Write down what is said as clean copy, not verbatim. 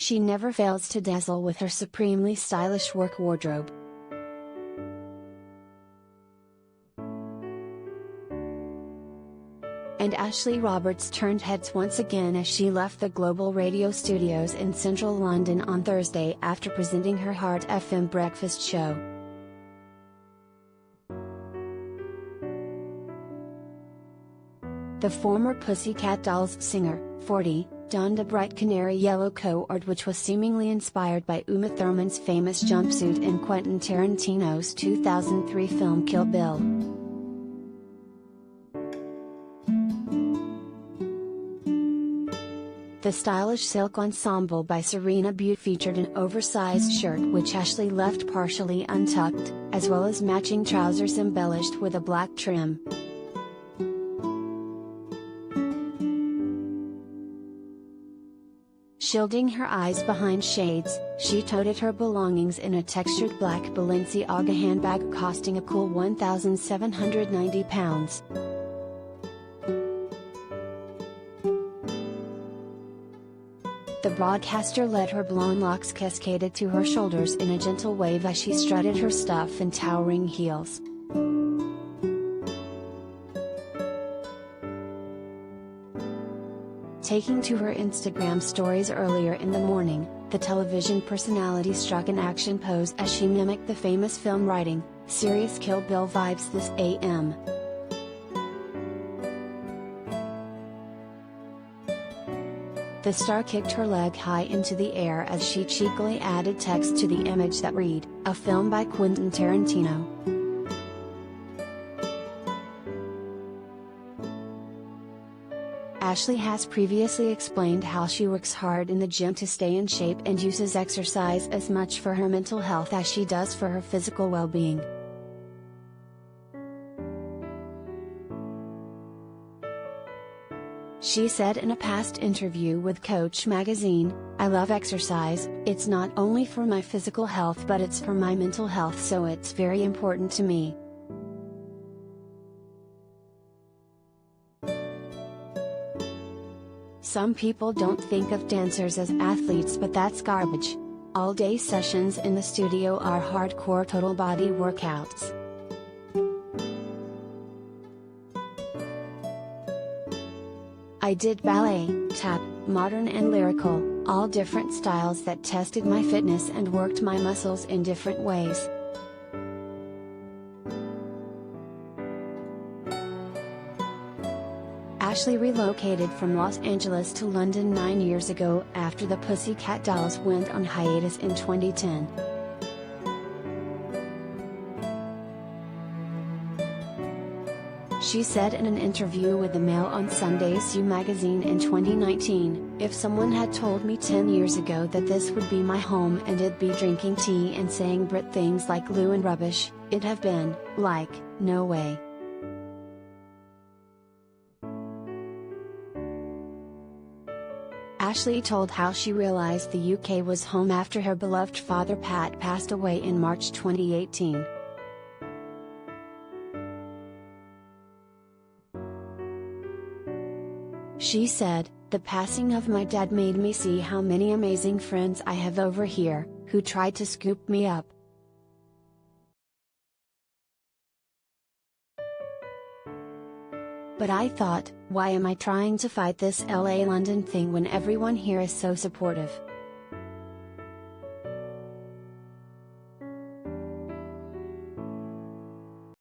She never fails to dazzle with her supremely stylish work wardrobe. And Ashley Roberts turned heads once again as she left the Global Radio studios in central London on Thursday after presenting her Heart FM breakfast show. The former Pussycat Dolls singer, 40, donned a bright canary yellow co-ord which was seemingly inspired by Uma Thurman's famous jumpsuit in Quentin Tarantino's 2003 film Kill Bill. The stylish silk ensemble by Serena Bute featured an oversized shirt which Ashley left partially untucked, as well as matching trousers embellished with a black trim. Shielding her eyes behind shades, she toted her belongings in a textured black Balenciaga handbag costing a cool £1,790. The broadcaster let her blonde locks cascaded to her shoulders in a gentle wave as she strutted her stuff in towering heels. Taking to her Instagram stories earlier in the morning, the television personality struck an action pose as she mimicked the famous film writing, "Serious Kill Bill vibes this AM." The star kicked her leg high into the air as she cheekily added text to the image that read, "A film by Quentin Tarantino." Ashley has previously explained how she works hard in the gym to stay in shape and uses exercise as much for her mental health as she does for her physical well-being. She said in a past interview with Coach magazine, "I love exercise, it's not only for my physical health but it's for my mental health, so it's very important to me." Some people don't think of dancers as athletes, but that's garbage. All-day sessions in the studio are hardcore total body workouts. I did ballet, tap, modern and lyrical, all different styles that tested my fitness and worked my muscles in different ways. Ashley relocated from Los Angeles to London 9 years ago after the Pussycat Dolls went on hiatus in 2010. She said in an interview with the Mail on Sunday's You magazine in 2019, "If someone had told me 10 years ago that this would be my home and I'd be drinking tea and saying Brit things like Lou and rubbish, it'd have been, like, no way." Ashley told how she realized the UK was home after her beloved father Pat passed away in March 2018. She said, "The passing of my dad made me see how many amazing friends I have over here, who tried to scoop me up. But I thought, why am I trying to fight this LA-London thing when everyone here is so supportive?"